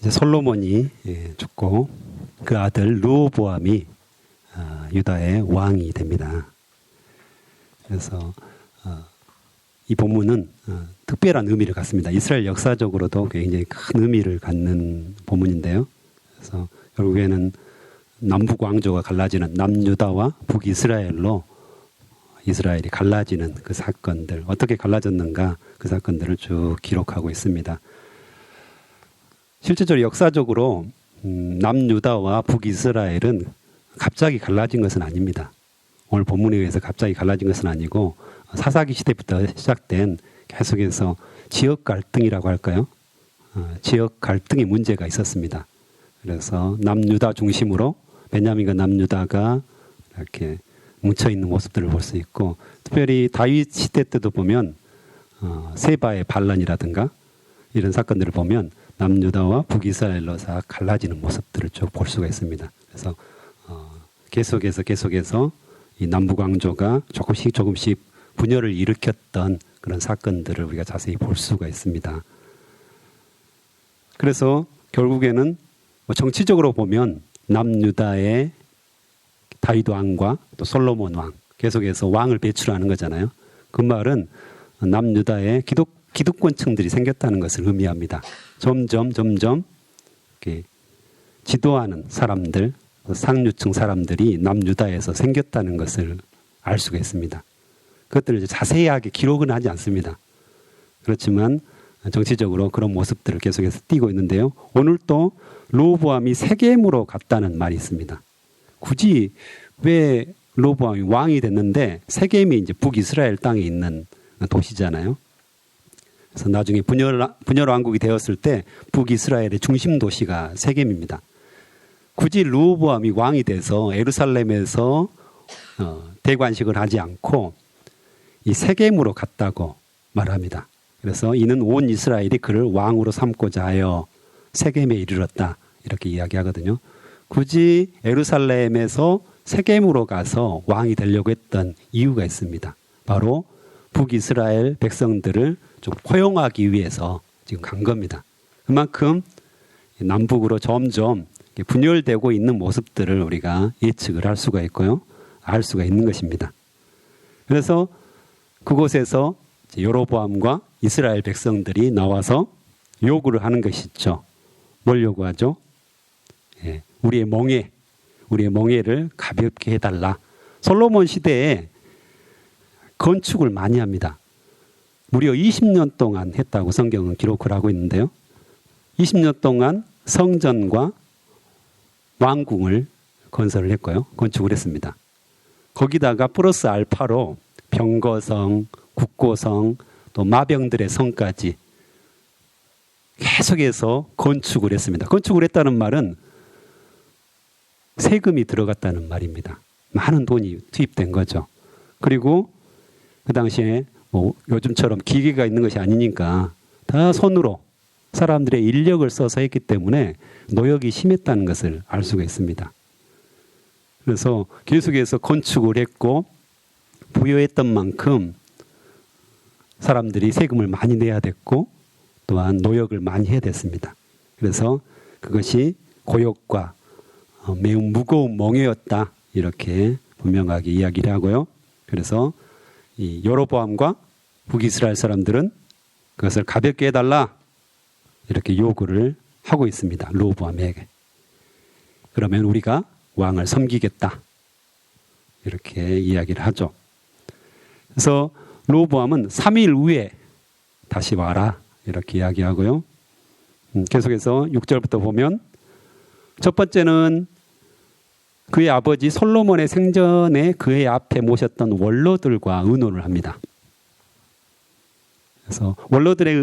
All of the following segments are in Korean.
이제 솔로몬이 죽고 그 아들 르호보암이 유다의 왕이 됩니다. 그래서 이 본문은 특별한 의미를 갖습니다. 이스라엘 역사적으로도 굉장히 큰 의미를 갖는 본문인데요. 그래서 결국에는 남북 왕조가 갈라지는 남유다와 북이스라엘로 이스라엘이 갈라지는 그 사건들, 어떻게 갈라졌는가 그 사건들을 쭉 기록하고 있습니다. 실제적으로 역사적으로 남유다와 북이스라엘은 갑자기 갈라진 것은 아닙니다. 오늘 본문에 의해서 갑자기 갈라진 것은 아니고 사사기 시대부터 시작된 계속해서 지역 갈등이라고 할까요? 지역 갈등의 문제가 있었습니다. 그래서 남유다 중심으로 베냐민과 남유다가 이렇게 뭉쳐있는 모습들을 볼 수 있고, 특별히 다윗 시대 때도 보면 세바의 반란이라든가 이런 사건들을 보면 남유다와 북이스라엘로 다 갈라지는 모습들을 쭉 볼 수가 있습니다. 그래서 계속해서 이 남북 왕조가 조금씩 분열을 일으켰던 그런 사건들을 우리가 자세히 볼 수가 있습니다. 그래서 결국에는 정치적으로 보면 남유다의 다윗 왕과 또 솔로몬 왕, 계속해서 왕을 배출하는 거잖아요. 그 말은 남유다의 기득권층들이 생겼다는 것을 의미합니다. 점점 이렇게 지도하는 사람들, 상류층 사람들이 남유다에서 생겼다는 것을 알 수가 있습니다. 그것들을 자세하게 기록은 하지 않습니다. 그렇지만 정치적으로 그런 모습들을 계속해서 띄고 있는데요. 오늘 또 르호보암이 세겜으로 갔다는 말이 있습니다. 굳이 왜 르호보암이 왕이 됐는데 세겜이 이제 북이스라엘 땅에 있는 도시잖아요. 그래서 나중에 분열 왕국이 되었을 때 북이스라엘의 중심 도시가 세겜입니다. 굳이 르호보암이 왕이 돼서 예루살렘에서 대관식을 하지 않고 이 세겜으로 갔다고 말합니다. 그래서 이는 온 이스라엘이 그를 왕으로 삼고자 하여 세겜에 이르렀다, 이렇게 이야기하거든요. 굳이 예루살렘에서 세겜으로 가서 왕이 되려고 했던 이유가 있습니다. 바로 북이스라엘 백성들을 좀 포용하기 위해서 지금 간 겁니다. 그만큼 남북으로 점점 분열되고 있는 모습들을 우리가 예측을 할 수가 있고요, 알 수가 있는 것입니다. 그래서 그곳에서 여로보암과 이스라엘 백성들이 나와서 요구를 하는 것이죠. 뭘 요구하죠? 우리의 멍에를 가볍게 해달라. 솔로몬 시대에 건축을 많이 합니다. 무려 20년 동안 했다고 성경은 기록을 하고 있는데요. 20년 동안 성전과 왕궁을 건설을 했고요, 건축을 했습니다. 거기다가 플러스 알파로 병거성, 국고성, 또 마병들의 성까지 계속해서 건축을 했습니다. 건축을 했다는 말은 세금이 들어갔다는 말입니다. 많은 돈이 투입된 거죠. 그리고 그 당시에 요즘처럼 기계가 있는 것이 아니니까 다 손으로 사람들의 인력을 써서 했기 때문에 노역이 심했다는 것을 알 수가 있습니다. 그래서 계속해서 건축을 했고 부여했던 만큼 사람들이 세금을 많이 내야 됐고 또한 노역을 많이 해야 됐습니다. 그래서 그것이 고역과 매우 무거운 멍에였다, 이렇게 분명하게 이야기를 하고요. 그래서 이 여로보암과 북이스라엘 사람들은 그것을 가볍게 해달라, 이렇게 요구를 하고 있습니다. 르호보암에게. 그러면 우리가 왕을 섬기겠다, 이렇게 이야기를 하죠. 그래서 르호보암은 3일 후에 다시 와라, 이렇게 이야기하고요. 계속해서 6절부터 보면 첫 번째는 그의 아버지 솔로몬의 생전에 그의 앞에 모셨던 원로들과 의논을 합니다. 그래서 원로들의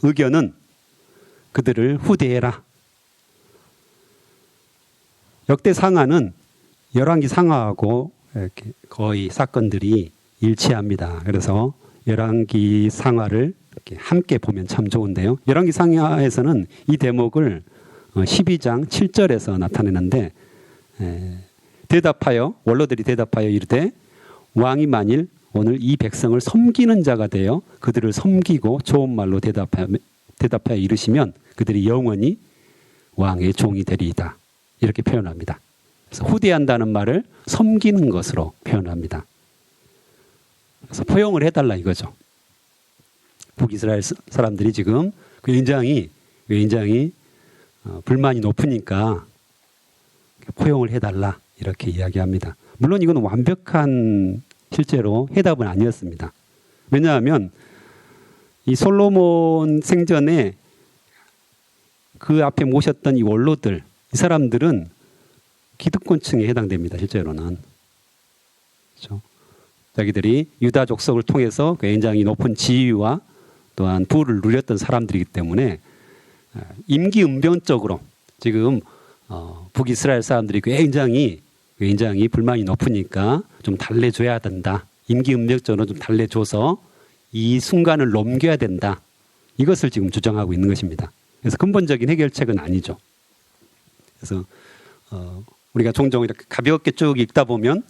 의견은 그들을 후대해라. 역대 상하는 열왕기 상하하고 이렇게 거의 사건들이 일치합니다. 그래서 열왕기 상하를 이렇게 함께 보면 참 좋은데요. 열왕기 상하에서는 이 대목을 12장 7절에서 나타내는데, 원로들이 대답하여 이르되 왕이 만일 오늘 이 백성을 섬기는 자가 되어 그들을 섬기고 좋은 말로 대답하여 이르시면 그들이 영원히 왕의 종이 되리이다. 이렇게 표현합니다. 그래서 후대한다는 말을 섬기는 것으로 표현합니다. 그래서 포용을 해달라 이거죠. 북이스라엘 사람들이 지금 굉장히 불만이 높으니까 포용을 해달라 이렇게 이야기합니다. 물론 이건 완벽한 실제로 해답은 아니었습니다. 왜냐하면 이 솔로몬 생전에 그 앞에 모셨던 이 원로들, 이 사람들은 기득권층에 해당됩니다. 실제로는. 그렇죠? 자기들이 유다 족속을 통해서 굉장히 높은 지위와 또한 부를 누렸던 사람들이기 때문에 임기응변적으로 지금 북이스라엘 사람들이 굉장히 불만이 높으니까 좀 달래줘야 된다. 임기응변적으로 좀 달래줘서 이 순간을 넘겨야 된다. 이것을 지금 주장하고 있는 것입니다. 그래서 근본적인 해결책은 아니죠. 그래서 우리가 종종 이렇게 가볍게 쭉 읽다 보면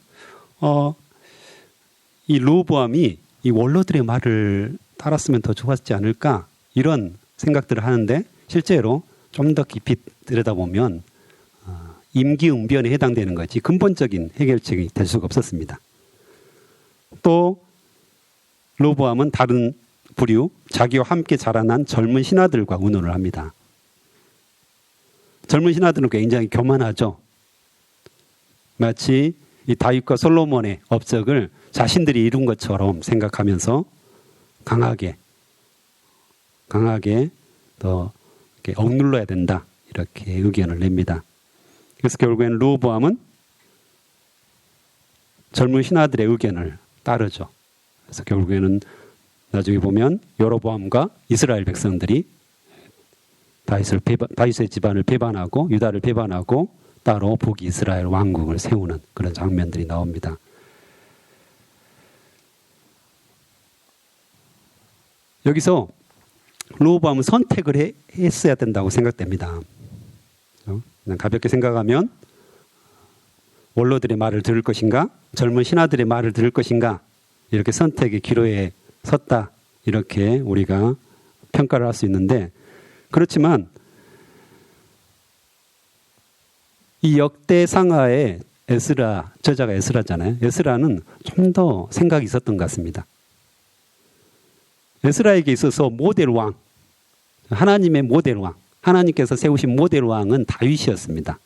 이 르호보암이 이 원로들의 말을 따랐으면 더 좋았지 않을까 이런 생각들을 하는데 실제로 좀 더 깊이 들여다보면 임기응변에 해당되는 거지 근본적인 해결책이 될 수가 없었습니다. 또 르호보암은 다른 부류 자기와 함께 자라난 젊은 신하들과 의논을 합니다. 젊은 신하들은 굉장히 교만하죠. 마치 이 다윗과 솔로몬의 업적을 자신들이 이룬 것처럼 생각하면서 강하게 더 이렇게 억눌러야 된다 이렇게 의견을 냅니다. 그래서 결국에는 르호보암은 젊은 신하들의 의견을 따르죠. 그래서 결국에는 나중에 보면 여로보암과 이스라엘 백성들이 다윗의 집안을 배반하고 유다를 배반하고 따로 북이스라엘 왕국을 세우는 그런 장면들이 나옵니다. 여기서 르호보암은 선택을 했어야 된다고 생각됩니다. 그냥 가볍게 생각하면 원로들의 말을 들을 것인가 젊은 신하들의 말을 들을 것인가 이렇게 선택의 기로에 섰다 이렇게 우리가 평가를 할 수 있는데 그렇지만 이 역대상하의 에스라 저자가 에스라잖아요. 에스라는 좀 더 생각이 있었던 것 같습니다. 에스라에게 있어서 모델 왕, 하나님의 모델 왕, 하나님께서 세우신 모델 왕은 다윗이었습니다.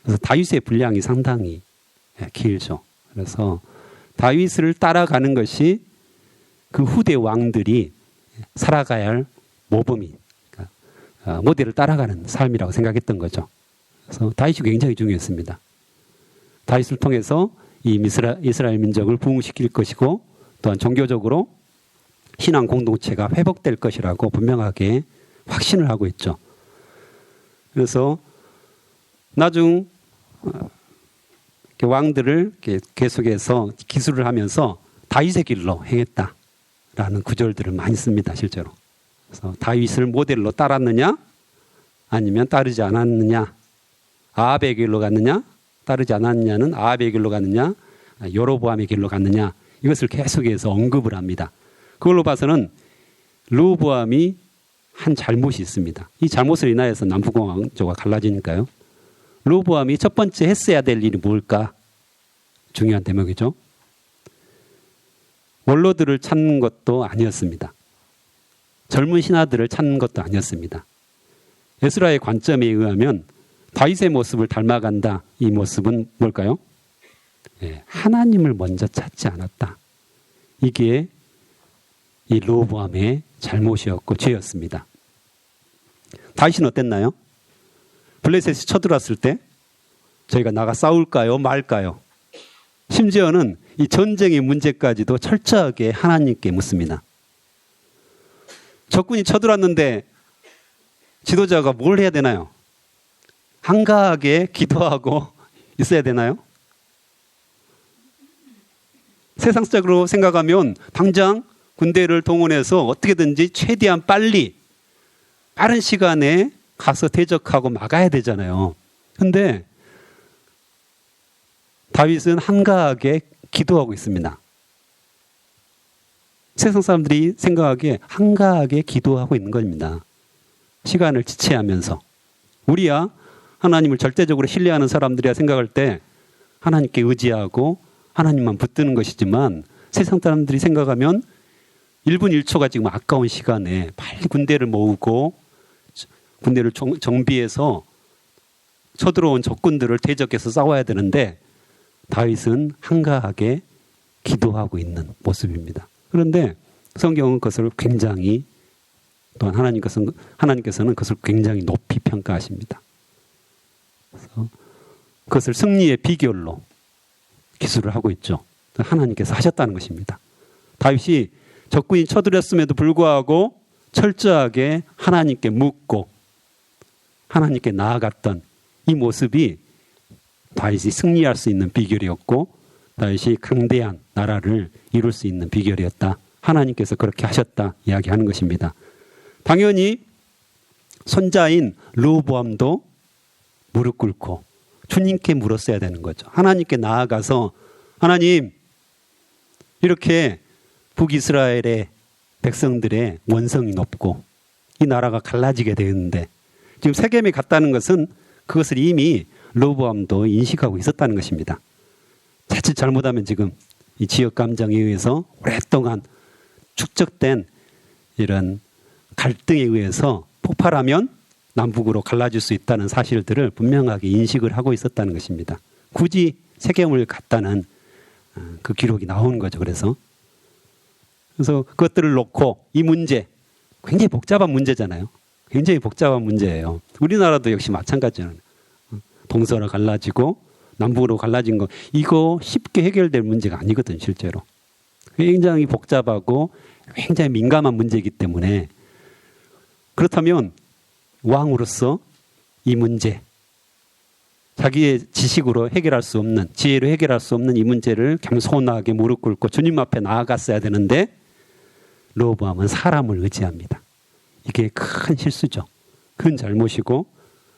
그래서 다윗의 분량이 상당히 길죠. 그래서 다윗을 따라가는 것이 그 후대 왕들이 살아가야 할 모범이 모델을 따라가는 삶이라고 생각했던 거죠. 그래서 다윗이 굉장히 중요했습니다. 다윗을 통해서 이 이스라엘 민족을 부흥시킬 것이고 또한 종교적으로 신앙 공동체가 회복될 것이라고 분명하게 확신을 하고 있죠. 그래서 나중 왕들을 계속해서 기술을 하면서 다윗의 길로 행했다라는 구절들을 많이 씁니다. 실제로. 그래서 다윗을 모델로 따랐느냐 아니면 따르지 않았느냐 아합의 길로 갔느냐 따르지 않았느냐는 아합의 길로 갔느냐 여로보암의 길로 갔느냐 이것을 계속해서 언급을 합니다. 그걸로 봐서는 르호보암이 한 잘못이 있습니다. 이 잘못을 인하여서 남북왕조가 갈라지니까요. 르호보암이 첫 번째 했어야 될 일이 뭘까? 중요한 대목이죠. 원로들을 찾는 것도 아니었습니다. 젊은 신하들을 찾는 것도 아니었습니다. 에스라의 관점에 의하면 다윗의 모습을 닮아간다. 이 모습은 뭘까요? 하나님을 먼저 찾지 않았다. 이게 이 르호보암의 잘못이었고 죄였습니다. 다윗은 어땠나요? 블레셋이 쳐들어왔을 때 저희가 나가 싸울까요? 말까요? 심지어는 이 전쟁의 문제까지도 철저하게 하나님께 묻습니다. 적군이 쳐들어왔는데 지도자가 뭘 해야 되나요? 한가하게 기도하고 있어야 되나요? 세상적으로 생각하면 당장 군대를 동원해서 어떻게든지 최대한 빠른 시간에 가서 대적하고 막아야 되잖아요. 그런데 다윗은 한가하게 기도하고 있습니다. 세상 사람들이 생각하기에 한가하게 기도하고 있는 겁니다. 시간을 지체하면서 우리야 하나님을 절대적으로 신뢰하는 사람들이야 생각할 때 하나님께 의지하고 하나님만 붙드는 것이지만 세상 사람들이 생각하면 1분 1초가 지금 아까운 시간에 빨리 군대를 모으고 군대를 정비해서 쳐들어온 적군들을 대적해서 싸워야 되는데 다윗은 한가하게 기도하고 있는 모습입니다. 그런데 성경은 그것을 굉장히 또한 하나님께서는 그것을 굉장히 높이 평가하십니다. 그래서 그것을 승리의 비결로 기술을 하고 있죠. 하나님께서 하셨다는 것입니다. 다윗이 적군이 쳐들었음에도 불구하고 철저하게 하나님께 묻고 하나님께 나아갔던 이 모습이 다윗이 승리할 수 있는 비결이었고 다윗이 강대한 나라를 이룰 수 있는 비결이었다. 하나님께서 그렇게 하셨다 이야기하는 것입니다. 당연히 손자인 르호보암도 무릎 꿇고 주님께 물었어야 되는 거죠. 하나님께 나아가서 하나님 이렇게 북이스라엘의 백성들의 원성이 높고 이 나라가 갈라지게 되었는데 지금 세겜에 갔다는 것은 그것을 이미 르호보암도 인식하고 있었다는 것입니다. 자칫 잘못하면 지금 이 지역 감정에 의해서 오랫동안 축적된 이런 갈등에 의해서 폭발하면 남북으로 갈라질 수 있다는 사실들을 분명하게 인식을 하고 있었다는 것입니다. 굳이 세겜을 갔다는 그 기록이 나오는 거죠. 그래서 그것들을 놓고 이 문제 굉장히 복잡한 문제잖아요. 굉장히 복잡한 문제예요. 우리나라도 역시 마찬가지예요. 동서로 갈라지고 남북으로 갈라진 거 이거 쉽게 해결될 문제가 아니거든 실제로. 굉장히 복잡하고 굉장히 민감한 문제이기 때문에 그렇다면 왕으로서 이 문제 자기의 지식으로 해결할 수 없는 지혜로 해결할 수 없는 이 문제를 겸손하게 무릎 꿇고 주님 앞에 나아갔어야 되는데 르호보암은 사람을 의지합니다. 이게 큰 실수죠. 큰 잘못이고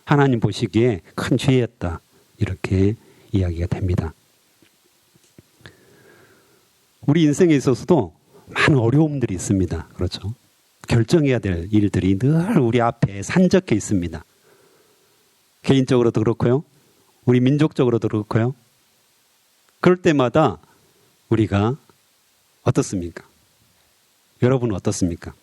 하나님 보시기에 큰 죄였다. 이렇게 이야기가 됩니다. 우리 인생에 있어서도 많은 어려움들이 있습니다. 그렇죠. 결정해야 될 일들이 늘 우리 앞에 산적해 있습니다. 개인적으로도 그렇고요. 우리 민족적으로도 그렇고요. 그럴 때마다 우리가 어떻습니까? 여러분은 어떻습니까?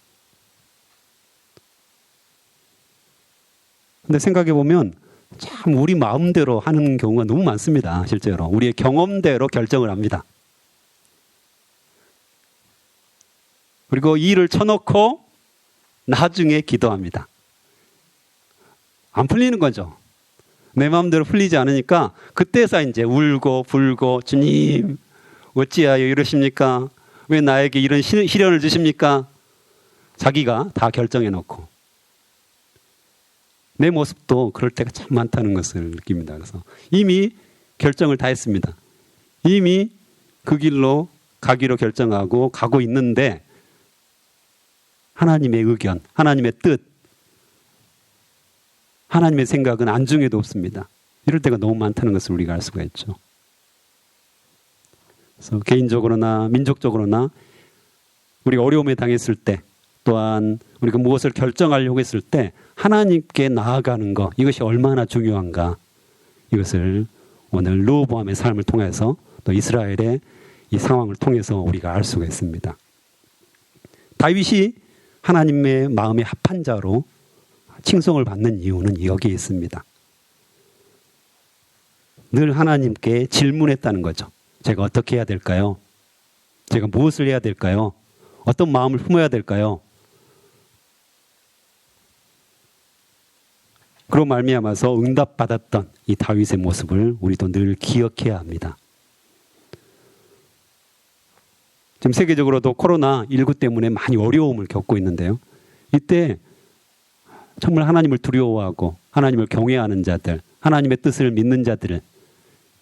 근데 생각해 보면 참 우리 마음대로 하는 경우가 너무 많습니다. 실제로 우리의 경험대로 결정을 합니다. 그리고 이 일을 쳐놓고 나중에 기도합니다. 안 풀리는 거죠. 내 마음대로 풀리지 않으니까 그때서 이제 울고 불고 주님 어찌하여 이러십니까? 왜 나에게 이런 시련을 주십니까? 자기가 다 결정해 놓고 내 모습도 그럴 때가 참 많다는 것을 느낍니다. 그래서 이미 결정을 다 했습니다. 이미 그 길로 가기로 결정하고 가고 있는데 하나님의 의견, 하나님의 뜻, 하나님의 생각은 안중에도 없습니다. 이럴 때가 너무 많다는 것을 우리가 알 수가 있죠. 그래서 개인적으로나 민족적으로나 우리가 어려움에 당했을 때 또한 우리가 무엇을 결정하려고 했을 때 하나님께 나아가는 것 이것이 얼마나 중요한가 이것을 오늘 르호보암의 삶을 통해서 또 이스라엘의 이 상황을 통해서 우리가 알 수가 있습니다. 다윗이 하나님의 마음에 합한 자로 칭송을 받는 이유는 여기에 있습니다. 늘 하나님께 질문했다는 거죠. 제가 어떻게 해야 될까요? 제가 무엇을 해야 될까요? 어떤 마음을 품어야 될까요? 그로 말미암아서 응답받았던 이 다윗의 모습을 우리도 늘 기억해야 합니다. 지금 세계적으로도 코로나19 때문에 많이 어려움을 겪고 있는데요. 이때 정말 하나님을 두려워하고 하나님을 경외하는 자들, 하나님의 뜻을 믿는 자들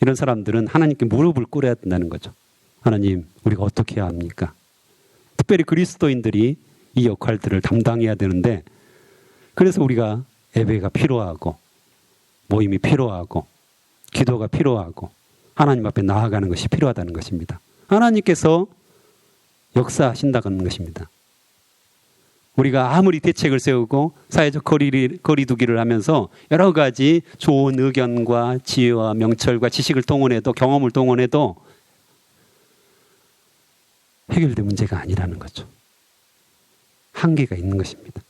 이런 사람들은 하나님께 무릎을 꿇어야 된다는 거죠. 하나님, 우리가 어떻게 해야 합니까? 특별히 그리스도인들이 이 역할들을 담당해야 되는데 그래서 우리가 예배가 필요하고 모임이 필요하고 기도가 필요하고 하나님 앞에 나아가는 것이 필요하다는 것입니다. 하나님께서 역사하신다는 것입니다. 우리가 아무리 대책을 세우고 사회적 거리두기를 하면서 여러 가지 좋은 의견과 지혜와 명철과 지식을 동원해도, 경험을 동원해도 해결될 문제가 아니라는 거죠. 한계가 있는 것입니다.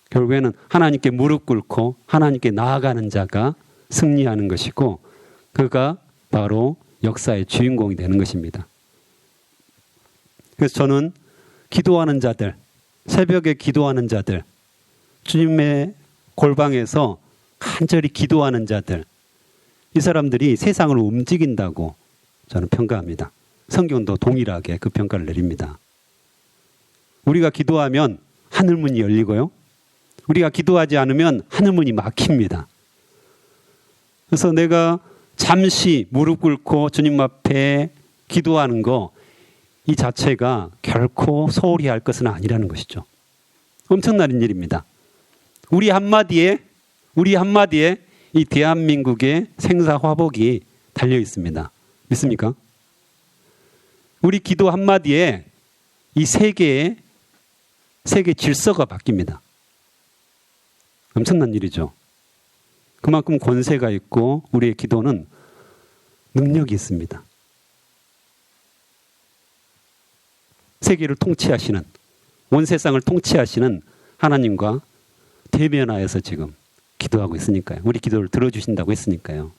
결국에는 하나님께 무릎 꿇고 하나님께 나아가는 자가 승리하는 것이고, 그가 바로 역사의 주인공이 되는 것입니다. 그래서 저는 기도하는 자들, 새벽에 기도하는 자들, 주님의 골방에서 간절히 기도하는 자들, 이 사람들이 세상을 움직인다고 저는 평가합니다. 성경도 동일하게 그 평가를 내립니다. 우리가 기도하면 하늘문이 열리고요, 우리가 기도하지 않으면 하늘문이 막힙니다. 그래서 내가 잠시 무릎 꿇고 주님 앞에 기도하는 거, 이 자체가 결코 소홀히 할 것은 아니라는 것이죠. 엄청난 일입니다. 우리 한마디에 이 대한민국의 생사화복이 달려 있습니다. 믿습니까? 우리 기도 한마디에 이 세계 질서가 바뀝니다. 엄청난 일이죠. 그만큼 권세가 있고 우리의 기도는 능력이 있습니다. 세계를 통치하시는, 온 세상을 통치하시는 하나님과 대면하여서 지금 기도하고 있으니까요. 우리 기도를 들어주신다고 했으니까요.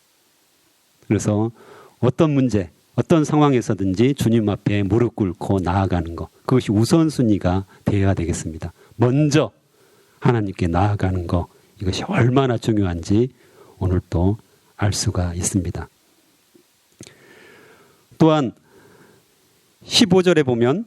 그래서 어떤 문제, 어떤 상황에서든지 주님 앞에 무릎 꿇고 나아가는 것, 그것이 우선순위가 되어야 되겠습니다. 먼저 하나님께 나아가는 것, 이것이 얼마나 중요한지 오늘 또 알 수가 있습니다. 또한 15절에 보면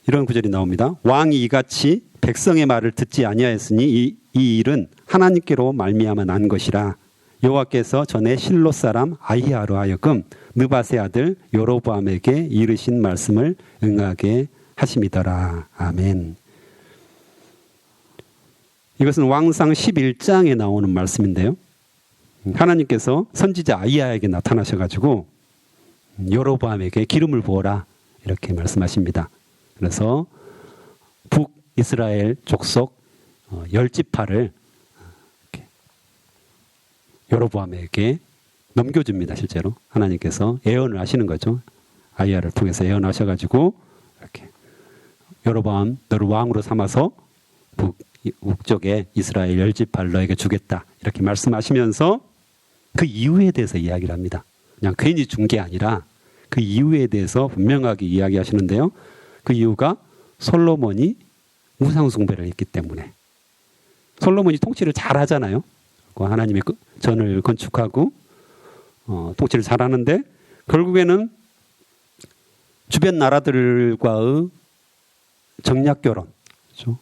이런 구절이 나옵니다. 왕이 이같이 백성의 말을 듣지 아니하였으니 이 일은 하나님께로 말미암아 난 것이라. 여호와께서 전에 실로 사람 아히야로 하여금 느밧의 아들 여로보암에게 이르신 말씀을 응하게 하심이더라. 아멘. 이것은 왕상 11장에 나오는 말씀인데요. 하나님께서 선지자 아히야에게 나타나셔가지고 여로보암에게 기름을 부어라 이렇게 말씀하십니다. 그래서 북이스라엘 족속 10지파를 여로보암에게 넘겨줍니다. 실제로 하나님께서 예언을 하시는 거죠. 아히야를 통해서 예언하셔가지고 이렇게 여로보암 너를 왕으로 삼아서 북쪽에 이스라엘 10지파를 너에게 주겠다 이렇게 말씀하시면서 그 이유에 대해서 이야기를 합니다. 그냥 괜히 준 게 아니라 그 이유에 대해서 분명하게 이야기하시는데요. 그 이유가 솔로몬이 우상 숭배를 했기 때문에. 솔로몬이 통치를 잘하잖아요. 하나님의 전을 건축하고 통치를 잘하는데 결국에는 주변 나라들과의 정략 결혼, 그렇죠?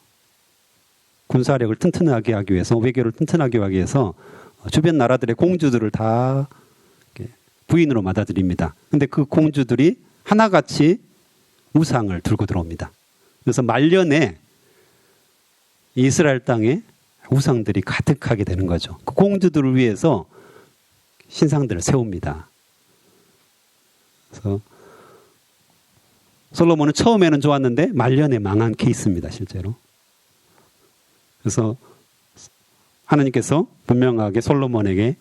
군사력을 튼튼하게 하기 위해서, 외교를 튼튼하게 하기 위해서 주변 나라들의 공주들을 다 부인으로 받아들입니다. 그런데 그 공주들이 하나같이 우상을 들고 들어옵니다. 그래서 말년에 이스라엘 땅에 우상들이 가득하게 되는 거죠. 그 공주들을 위해서 신상들을 세웁니다. 그래서 솔로몬은 처음에는 좋았는데 말년에 망한 케이스입니다. 실제로. 그래서 하나님께서 분명하게 솔로몬에게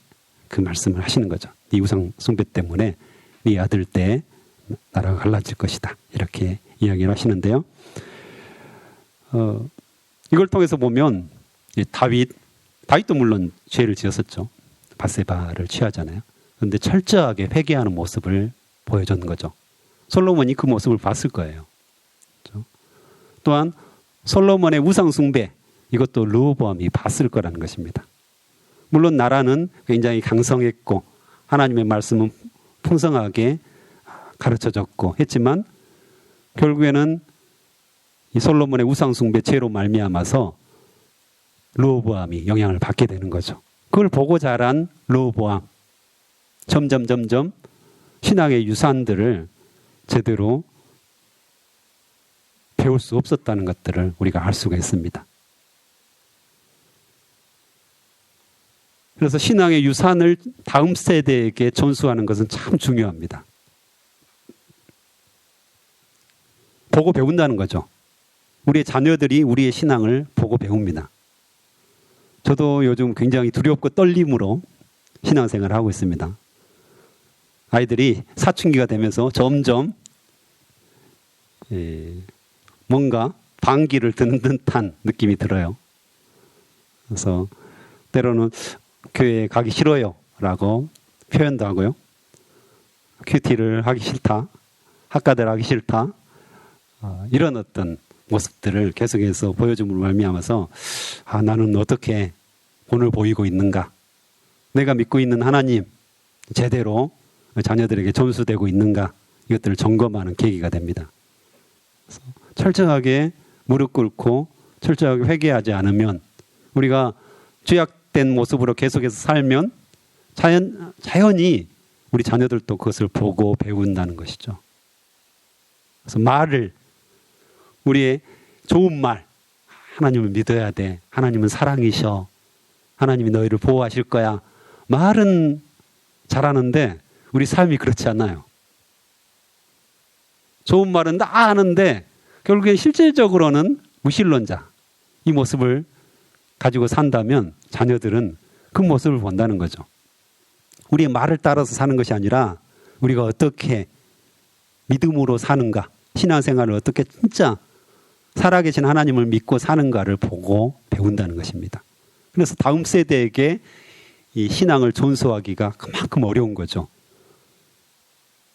그 말씀을 하시는 거죠. 네 우상 숭배 때문에 네 아들 때 나라가 갈라질 것이다. 이렇게 이야기를 하시는데요. 이걸 통해서 보면 다윗도 물론 죄를 지었었죠. 밧세바를 취하잖아요. 그런데 철저하게 회개하는 모습을 보여주는 거죠. 솔로몬이 그 모습을 봤을 거예요. 그렇죠? 또한 솔로몬의 우상 숭배, 이것도 르호보암이 봤을 거라는 것입니다. 물론 나라는 굉장히 강성했고 하나님의 말씀은 풍성하게 가르쳐졌고 했지만 결국에는 이 솔로몬의 우상 숭배 죄로 말미암아서 르호보암이 영향을 받게 되는 거죠. 그걸 보고 자란 르호보암, 점점 신앙의 유산들을 제대로 배울 수 없었다는 것들을 우리가 알 수가 있습니다. 그래서 신앙의 유산을 다음 세대에게 전수하는 것은 참 중요합니다. 보고 배운다는 거죠. 우리의 자녀들이 우리의 신앙을 보고 배웁니다. 저도 요즘 굉장히 두렵고 떨림으로 신앙생활을 하고 있습니다. 아이들이 사춘기가 되면서 점점 뭔가 반기를 드는 듯한 느낌이 들어요. 그래서 때로는 교회에 가기 싫어요 라고 표현도 하고요. 큐티를 하기 싫다, 학가들 하기 싫다, 이런 어떤 모습들을 계속해서 보여줌으로 말미암아서 나는 어떻게 본을 보이고 있는가, 내가 믿고 있는 하나님 제대로 자녀들에게 전수되고 있는가, 이것들을 점검하는 계기가 됩니다. 그래서 철저하게 무릎 꿇고 철저하게 회개하지 않으면, 우리가 죄악된 모습으로 계속해서 살면 자연히 우리 자녀들도 그것을 보고 배운다는 것이죠. 그래서 말을, 우리의 좋은 말, 하나님을 믿어야 돼, 하나님은 사랑이셔, 하나님이 너희를 보호하실 거야, 말은 잘하는데 우리 삶이 그렇지 않아요. 좋은 말은 다 아는데 결국엔 실질적으로는 무신론자, 이 모습을 가지고 산다면 자녀들은 그 모습을 본다는 거죠. 우리의 말을 따라서 사는 것이 아니라 우리가 어떻게 믿음으로 사는가, 신앙생활을 어떻게 진짜 살아계신 하나님을 믿고 사는가를 보고 배운다는 것입니다. 그래서 다음 세대에게 이 신앙을 전수하기가 그만큼 어려운 거죠.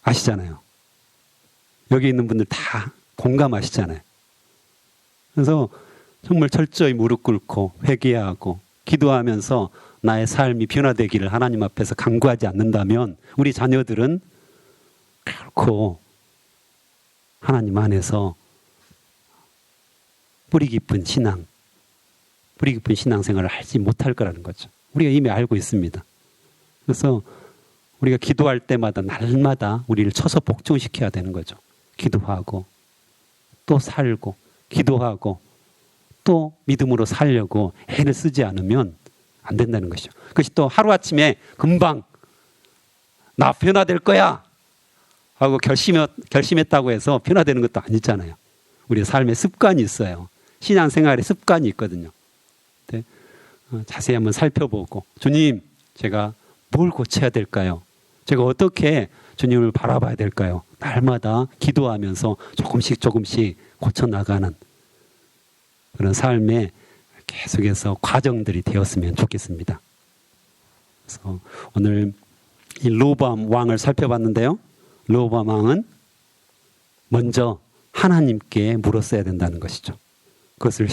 아시잖아요. 여기 있는 분들 다 공감하시잖아요. 그래서 정말 철저히 무릎 꿇고 회개하고 기도하면서 나의 삶이 변화되기를 하나님 앞에서 간구하지 않는다면 우리 자녀들은 결코 하나님 안에서 뿌리 깊은 신앙생활을 하지 못할 거라는 거죠. 우리가 이미 알고 있습니다. 그래서 우리가 기도할 때마다 날마다 우리를 쳐서 복종시켜야 되는 거죠. 기도하고 또 살고 기도하고 또 믿음으로 살려고 애를 쓰지 않으면 안 된다는 것이죠. 그것이 또 하루아침에 금방 나 변화될 거야 하고 결심했다고 해서 변화되는 것도 아니잖아요. 우리의 삶의 습관이 있어요. 신앙생활의 습관이 있거든요. 자세히 한번 살펴보고, 주님, 제가 뭘 고쳐야 될까요? 제가 어떻게 주님을 바라봐야 될까요? 날마다 기도하면서 조금씩 고쳐나가는 그런 삶에 계속해서 과정들이 되었으면 좋겠습니다. 그래서 오늘 이 르호보암 왕을 살펴봤는데요. 르호보암 왕은 먼저 하나님께 물었어야 된다는 것이죠. 그것을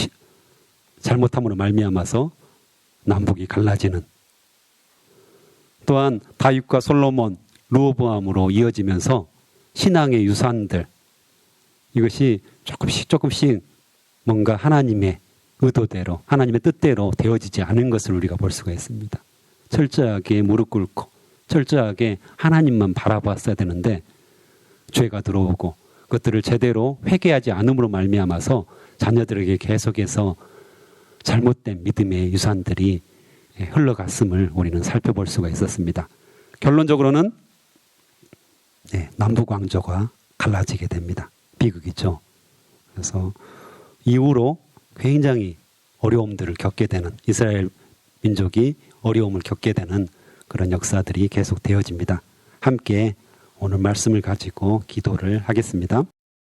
잘못함으로 말미암아서 남북이 갈라지는, 또한 다윗과 솔로몬, 르호보암으로 이어지면서 신앙의 유산들, 이것이 조금씩 뭔가 하나님의 의도대로, 하나님의 뜻대로 되어지지 않은 것을 우리가 볼 수가 있습니다. 철저하게 무릎 꿇고 철저하게 하나님만 바라봤어야 되는데 죄가 들어오고 그것들을 제대로 회개하지 않음으로 말미암아서 자녀들에게 계속해서 잘못된 믿음의 유산들이 흘러갔음을 우리는 살펴볼 수가 있었습니다. 결론적으로는 남북 왕조가 갈라지게 됩니다. 비극이죠. 그래서 이후로 굉장히 어려움들을 겪게 되는, 이스라엘 민족이 어려움을 겪게 되는 그런 역사들이 계속 되어집니다. 함께 오늘 말씀을 가지고 기도를 하겠습니다.